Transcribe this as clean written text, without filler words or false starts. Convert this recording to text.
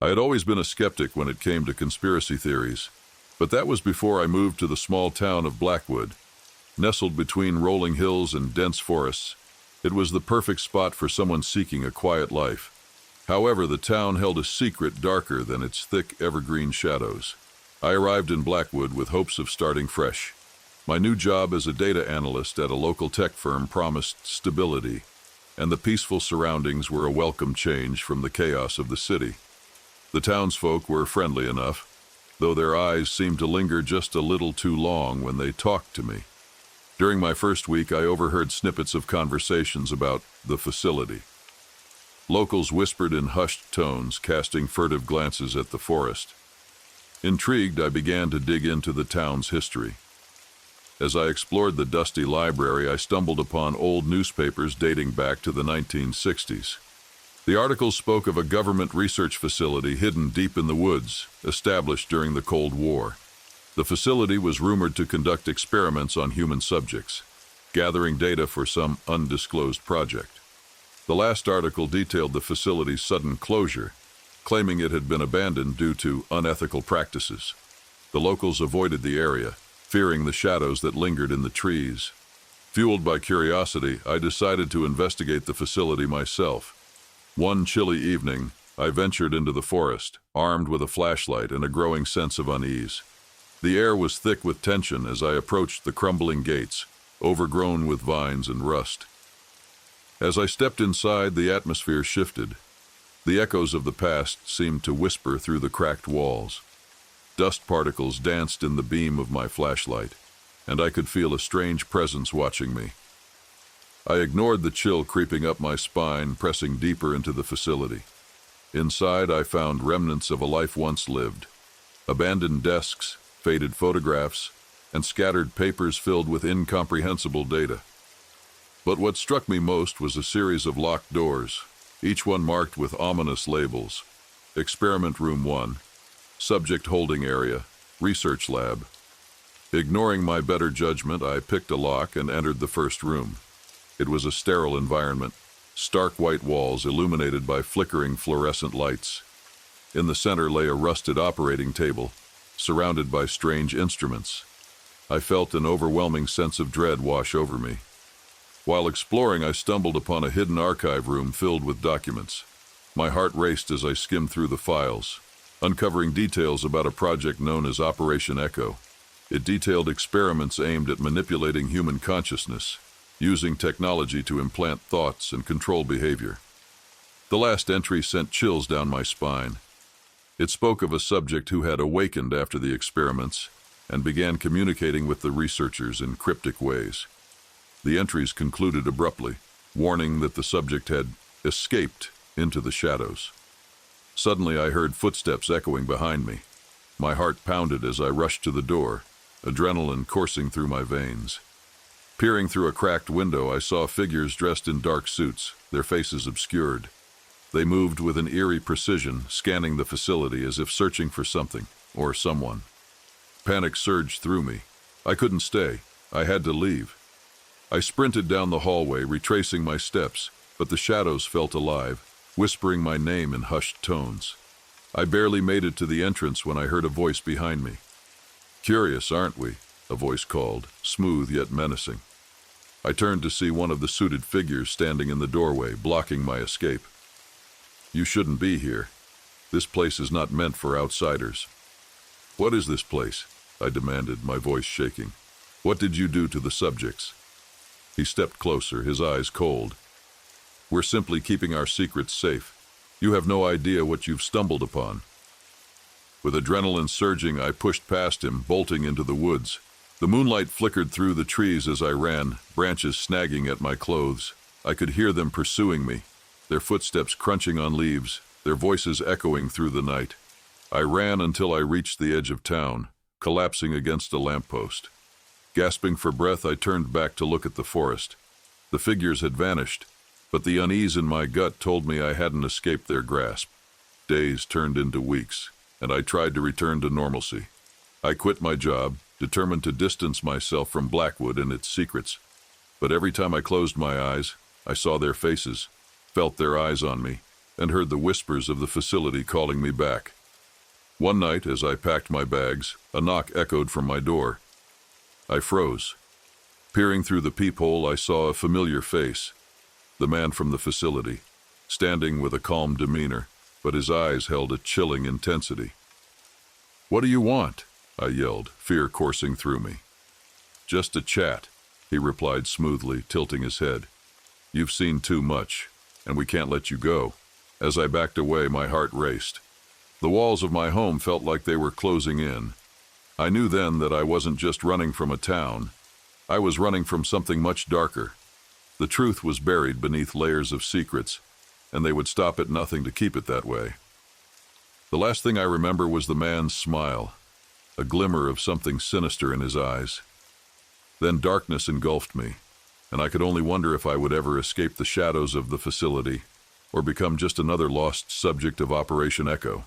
I had always been a skeptic when it came to conspiracy theories, but that was before I moved to the small town of Blackwood. Nestled between rolling hills and dense forests, it was the perfect spot for someone seeking a quiet life. However, the town held a secret darker than its thick evergreen shadows. I arrived in Blackwood with hopes of starting fresh. My new job as a data analyst at a local tech firm promised stability, and the peaceful surroundings were a welcome change from the chaos of the city. The townsfolk were friendly enough, though their eyes seemed to linger just a little too long when they talked to me. During my first week, I overheard snippets of conversations about the facility. Locals whispered in hushed tones, casting furtive glances at the forest. Intrigued, I began to dig into the town's history. As I explored the dusty library, I stumbled upon old newspapers dating back to the 1960s. The articles spoke of a government research facility hidden deep in the woods, established during the Cold War. The facility was rumored to conduct experiments on human subjects, gathering data for some undisclosed project. The last article detailed the facility's sudden closure, claiming it had been abandoned due to unethical practices. The locals avoided the area, fearing the shadows that lingered in the trees. Fueled by curiosity, I decided to investigate the facility myself. One chilly evening, I ventured into the forest, armed with a flashlight and a growing sense of unease. The air was thick with tension as I approached the crumbling gates, overgrown with vines and rust. As I stepped inside, the atmosphere shifted. The echoes of the past seemed to whisper through the cracked walls. Dust particles danced in the beam of my flashlight, and I could feel a strange presence watching me. I ignored the chill creeping up my spine, pressing deeper into the facility. Inside, I found remnants of a life once lived. Abandoned desks, faded photographs, and scattered papers filled with incomprehensible data. But what struck me most was a series of locked doors, each one marked with ominous labels. Experiment Room 1, Subject Holding Area, Research Lab. Ignoring my better judgment, I picked a lock and entered the first room. It was a sterile environment, stark white walls illuminated by flickering fluorescent lights. In the center lay a rusted operating table, surrounded by strange instruments. I felt an overwhelming sense of dread wash over me. While exploring, I stumbled upon a hidden archive room filled with documents. My heart raced as I skimmed through the files, uncovering details about a project known as Operation Echo. It detailed experiments aimed at manipulating human consciousness, using technology to implant thoughts and control behavior. The last entry sent chills down my spine. It spoke of a subject who had awakened after the experiments and began communicating with the researchers in cryptic ways. The entries concluded abruptly, warning that the subject had escaped into the shadows. Suddenly, I heard footsteps echoing behind me. My heart pounded as I rushed to the door, adrenaline coursing through my veins. Peering through a cracked window, I saw figures dressed in dark suits, their faces obscured. They moved with an eerie precision, scanning the facility as if searching for something or someone. Panic surged through me. I couldn't stay. I had to leave. I sprinted down the hallway, retracing my steps, but the shadows felt alive, whispering my name in hushed tones. I barely made it to the entrance when I heard a voice behind me. "Curious, aren't we?" a voice called, smooth yet menacing. I turned to see one of the suited figures standing in the doorway, blocking my escape. "You shouldn't be here. This place is not meant for outsiders." "What is this place?" I demanded, my voice shaking. "What did you do to the subjects?" He stepped closer, his eyes cold. "We're simply keeping our secrets safe. You have no idea what you've stumbled upon." With adrenaline surging, I pushed past him, bolting into the woods. The moonlight flickered through the trees as I ran, branches snagging at my clothes. I could hear them pursuing me, their footsteps crunching on leaves, their voices echoing through the night. I ran until I reached the edge of town, collapsing against a lamppost. Gasping for breath, I turned back to look at the forest. The figures had vanished, but the unease in my gut told me I hadn't escaped their grasp. Days turned into weeks, and I tried to return to normalcy. I quit my job, determined to distance myself from Blackwood and its secrets. But every time I closed my eyes, I saw their faces, felt their eyes on me, and heard the whispers of the facility calling me back. One night, as I packed my bags, a knock echoed from my door. I froze. Peering through the peephole, I saw a familiar face, the man from the facility, standing with a calm demeanor, but his eyes held a chilling intensity. "What do you want?" I yelled, fear coursing through me. "Just a chat," he replied smoothly, tilting his head. "You've seen too much, and we can't let you go." As I backed away, my heart raced. The walls of my home felt like they were closing in. I knew then that I wasn't just running from a town. I was running from something much darker. The truth was buried beneath layers of secrets, and they would stop at nothing to keep it that way. The last thing I remember was the man's smile, a glimmer of something sinister in his eyes. Then darkness engulfed me, and I could only wonder if I would ever escape the shadows of the facility or become just another lost subject of Operation Echo.